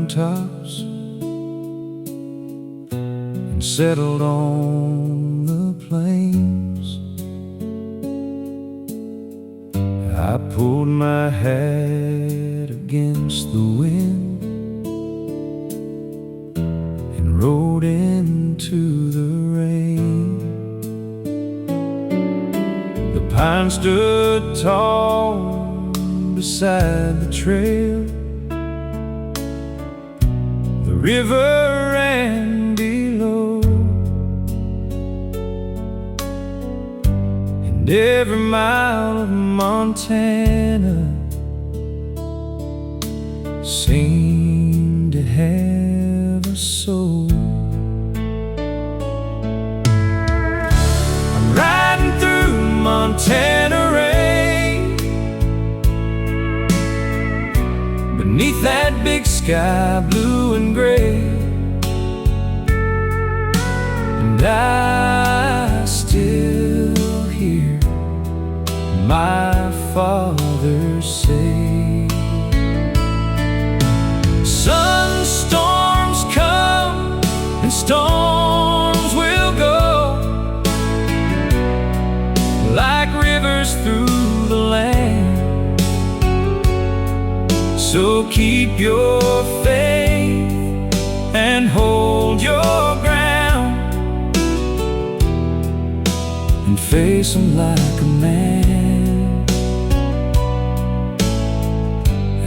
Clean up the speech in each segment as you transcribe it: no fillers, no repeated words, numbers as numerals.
mountaintops and settled on the plains. I pulled my hat against the wind and rode into the rain. The pine stood tall beside the trail. The river ran below, and every mile of Montana seemed to have a soul. I'm riding through Montana rain, beneath that big sky, blue and gray. And I still hear my father say, sunstorms come and storms will go, like rivers through the land. So keep your faith and hold your ground, and face them like a man.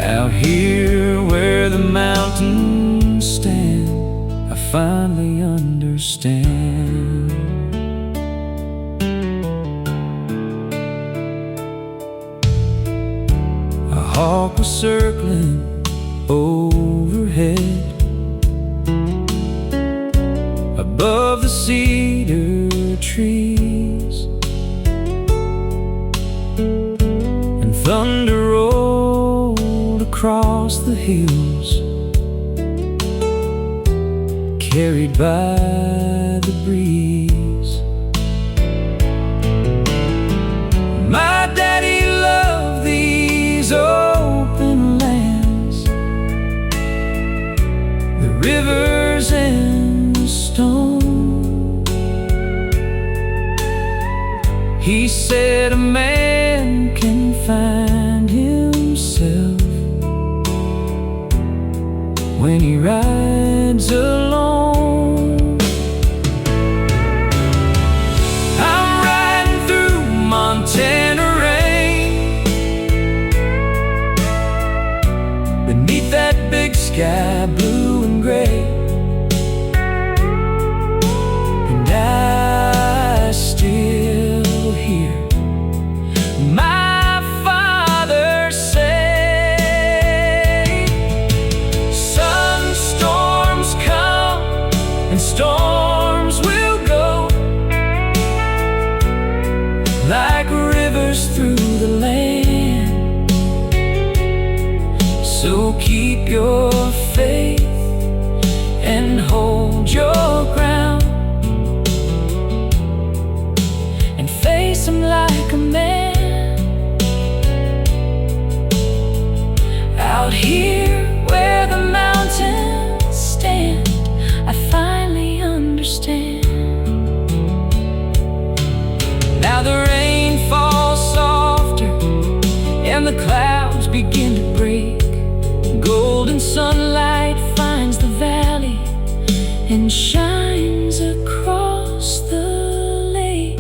Out here where the mountains stand, I finally understand. A hawk was circling overhead above the cedar trees, and thunder rolled across the hills, carried by the breeze. My daddy loved these open lands, the rivers and the stone. He said a man can find himself when he rides alone. I'm riding through Montana rain, beneath that big sky, blue and gray. And I still hear my father say, sunstorms come and storms will go, like rivers through the land. So keep your faith and hold your ground, and face them like a man. Out here where the mountains stand, I finally understand. Now the rain falls softer and the clouds begin to break. Golden sunlight finds the valley and shines across the lake.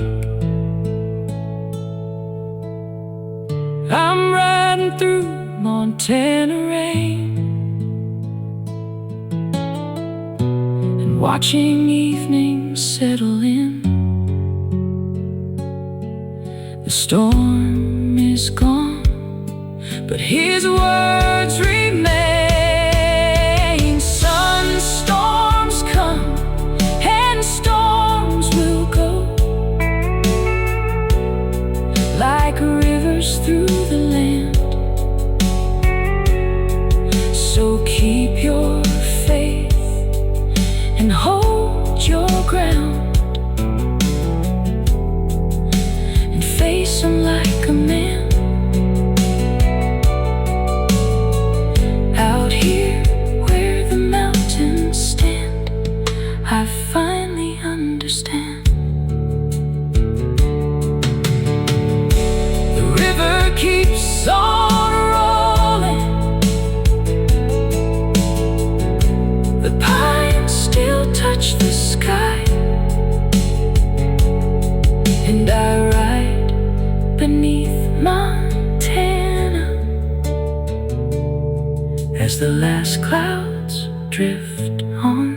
I'm riding through Montana rain and watching evenings settle in. The storm is gone, but his words remain. Sunstorms come and storms will go, like rivers through the land. So keep your faith and hold your ground, and face them like a man. as clouds drift on